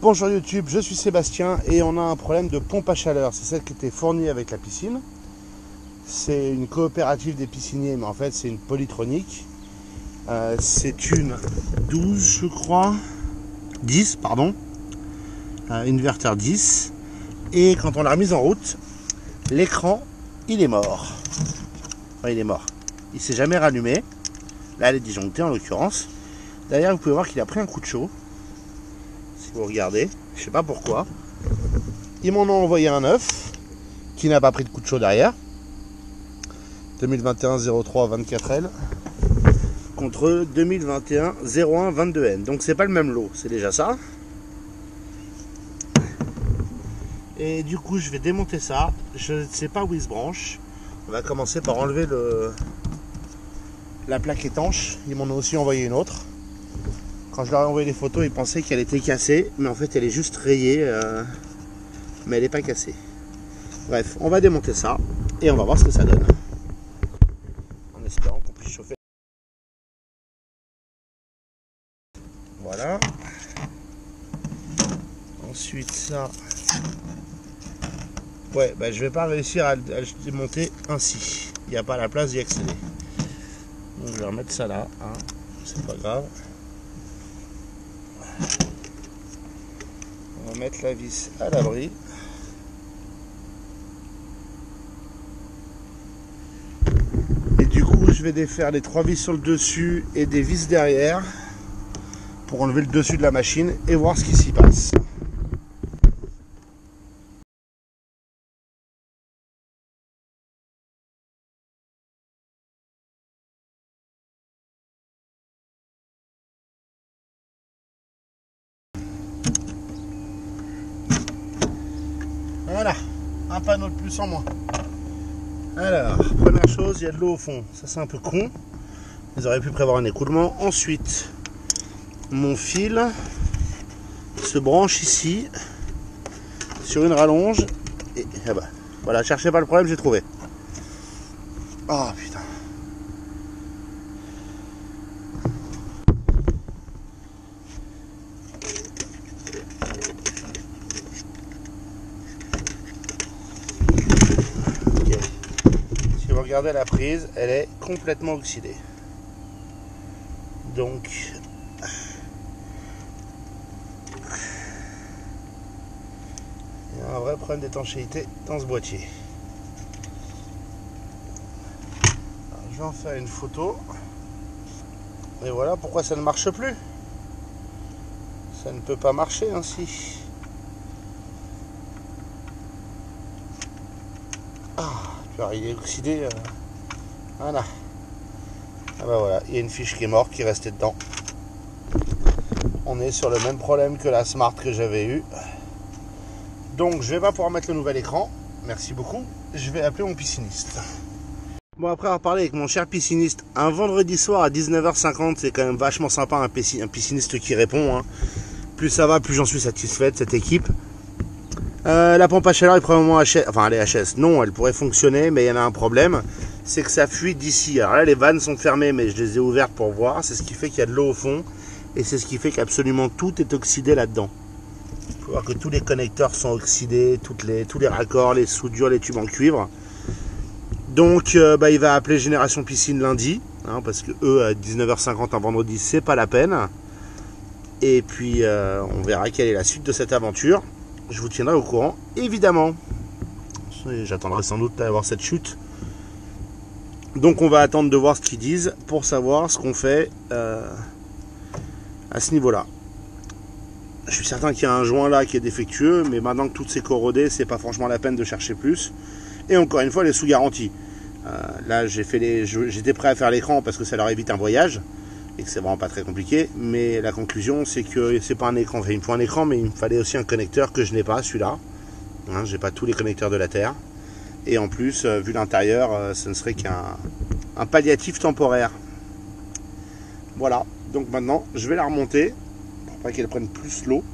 Bonjour YouTube, je suis Sébastien et on a un problème de pompe à chaleur. C'est celle qui était fournie avec la piscine. C'est une coopérative des pisciniers, mais en fait c'est une polytronique. C'est une 12 je crois, 10 pardon, inverter 10. Et quand on l'a remise en route, l'écran il est mort. Enfin, il est mort. Il s'est jamais rallumé. Là elle est disjonctée en l'occurrence. D'ailleurs vous pouvez voir qu'il a pris un coup de chaud. Si vous regardez, je sais pas pourquoi. Ils m'en ont envoyé un neuf qui n'a pas pris de coup de chaud derrière. 2021 03 24L contre 2021 01 22N. Donc c'est pas le même lot, c'est déjà ça. Et du coup je vais démonter ça. Je ne sais pas où il se branche. On va commencer par enlever la plaque étanche. Ils m'en ont aussi envoyé une autre. Quand je leur ai envoyé les photos, ils pensaient qu'elle était cassée, mais en fait elle est juste rayée, mais elle n'est pas cassée. Bref, on va démonter ça et on va voir ce que ça donne. En espérant qu'on puisse chauffer. Voilà. Ensuite ça. Ouais, bah, je vais pas réussir à le démonter ainsi. Il n'y a pas la place d'y accéder. Donc je vais remettre ça là, hein. C'est pas grave. On va mettre la vis à l'abri. Et du coup, je vais défaire les 3 vis sur le dessus et des vis derrière pour enlever le dessus de la machine et voir ce qui s'y passe. Voilà, un panneau de plus en moins. Alors, première chose, il y a de l'eau au fond. Ça, c'est un peu con. Ils auraient pu prévoir un écoulement. Ensuite, mon fil se branche ici sur une rallonge. Et ah bah, voilà, cherchez pas le problème, j'ai trouvé. Oh putain. Regardez la prise, elle est complètement oxydée. Donc il y a un vrai problème d'étanchéité dans ce boîtier. Alors, je vais en faire une photo. Et voilà pourquoi ça ne marche plus. Ça ne peut pas marcher ainsi. Il est oxydé. Voilà. Ah bah voilà, il y a une fiche qui est morte, qui est restée dedans. On est sur le même problème que la Smart que j'avais eu. Donc je vais pas pouvoir mettre le nouvel écran. Merci beaucoup. Je vais appeler mon pisciniste. Bon, après avoir parlé avec mon cher pisciniste un vendredi soir à 19h50, c'est quand même vachement sympa un pisciniste qui répond. Hein. Plus ça va, plus j'en suis satisfait de cette équipe. La pompe à chaleur est probablement HS, enfin elle est HS, non, elle pourrait fonctionner, mais il y en a un problème, c'est que ça fuit d'ici. Alors là les vannes sont fermées, mais je les ai ouvertes pour voir, c'est ce qui fait qu'il y a de l'eau au fond, et c'est ce qui fait qu'absolument tout est oxydé là-dedans. Il faut voir que tous les connecteurs sont oxydés, tous les raccords, les soudures, les tubes en cuivre. Donc il va appeler Génération Piscine lundi, hein, parce que eux à 19h50 un vendredi c'est pas la peine. Et puis on verra quelle est la suite de cette aventure. Je vous tiendrai au courant, évidemment. J'attendrai sans doute d'avoir cette chute. Donc on va attendre de voir ce qu'ils disent pour savoir ce qu'on fait à ce niveau-là. Je suis certain qu'il y a un joint là qui est défectueux, mais maintenant que tout s'est corrodé, c'est pas franchement la peine de chercher plus. Et encore une fois, les sous garantie. Là, j'étais prêt à faire l'écran parce que ça leur évite un voyage et que c'est vraiment pas très compliqué, mais la conclusion c'est que c'est pas un écran, enfin, il me faut un écran, mais il me fallait aussi un connecteur que je n'ai pas, celui-là, hein, j'ai pas tous les connecteurs de la Terre, et en plus vu l'intérieur ce ne serait qu'un palliatif temporaire. Voilà, donc maintenant je vais la remonter pour pas qu'elle prenne plus l'eau,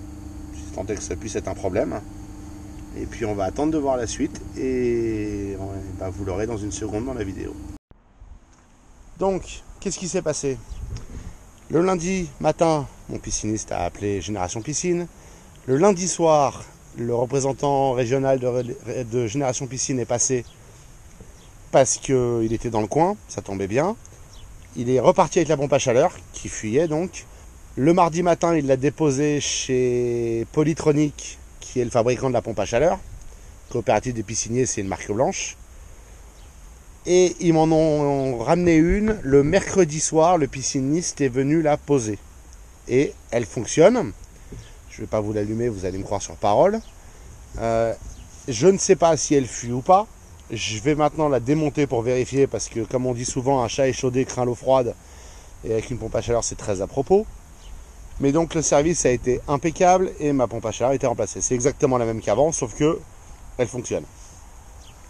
si tant est que ça puisse être un problème, et puis on va attendre de voir la suite, et vous l'aurez dans une seconde dans la vidéo. Donc qu'est-ce qui s'est passé? Le lundi matin, mon pisciniste a appelé Génération Piscine. Le lundi soir, le représentant régional de Génération Piscine est passé parce qu'il était dans le coin, ça tombait bien. Il est reparti avec la pompe à chaleur qui fuyait donc. Le mardi matin, il l'a déposé chez Polytronic, qui est le fabricant de la pompe à chaleur. Coopérative des pisciniers, c'est une marque blanche. Et ils m'en ont ramené une le mercredi soir. Le pisciniste est venu la poser. Et elle fonctionne. Je ne vais pas vous l'allumer, vous allez me croire sur parole. Je ne sais pas si elle fuit ou pas. Je vais maintenant la démonter pour vérifier parce que, comme on dit souvent, un chat échaudé craint l'eau froide. Et avec une pompe à chaleur, c'est très à propos. Mais donc le service a été impeccable et ma pompe à chaleur a été remplacée. C'est exactement la même qu'avant, sauf que elle fonctionne.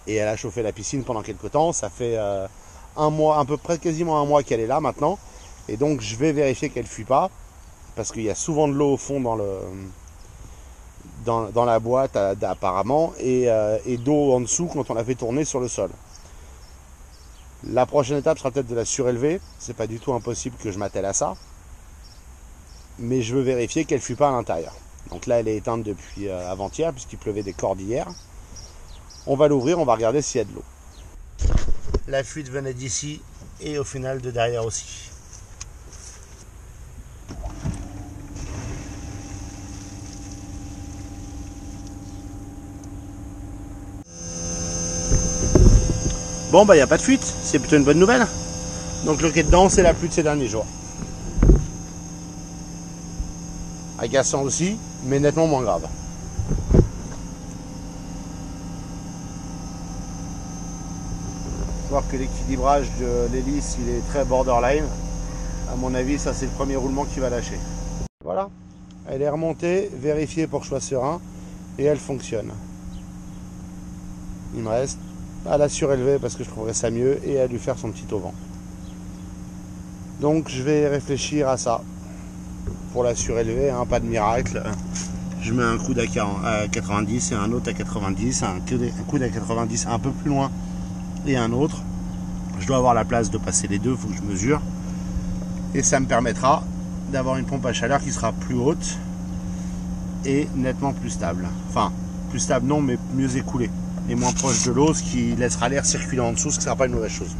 Et elle a chauffé la piscine pendant quelques temps. Ça fait un mois, à peu près quasiment un mois qu'elle est là maintenant. Et donc je vais vérifier qu'elle ne fuit pas. Parce qu'il y a souvent de l'eau au fond dans la boîte apparemment. Et d'eau en dessous quand on la fait tourner sur le sol. La prochaine étape sera peut-être de la surélever. C'est pas du tout impossible que je m'attelle à ça. Mais je veux vérifier qu'elle ne fuit pas à l'intérieur. Donc là, elle est éteinte depuis avant-hier, puisqu'il pleuvait des cordes hier. On va l'ouvrir, on va regarder s'il y a de l'eau. La fuite venait d'ici, et au final de derrière aussi. Bon, bah il n'y a pas de fuite, c'est plutôt une bonne nouvelle. Donc le quai dedans, c'est la pluie de ces derniers jours. Agaçant aussi, mais nettement moins grave. Faut voir que l'équilibrage de l'hélice, il est très borderline. À mon avis, ça c'est le premier roulement qui va lâcher. Voilà, elle est remontée, vérifiée pour que je sois serein, et elle fonctionne. Il me reste à la surélever parce que je trouverais ça mieux et à lui faire son petit auvent. Donc je vais réfléchir à ça. Pour la surélever, hein, pas de miracle. Je mets un coude à 90 et un autre à 90, un coude à 90 un peu plus loin et un autre. Je dois avoir la place de passer les deux, il faut que je mesure. Et ça me permettra d'avoir une pompe à chaleur qui sera plus haute et nettement plus stable. Enfin, plus stable non, mais mieux écoulée et moins proche de l'eau, ce qui laissera l'air circuler en dessous, ce qui ne sera pas une mauvaise chose.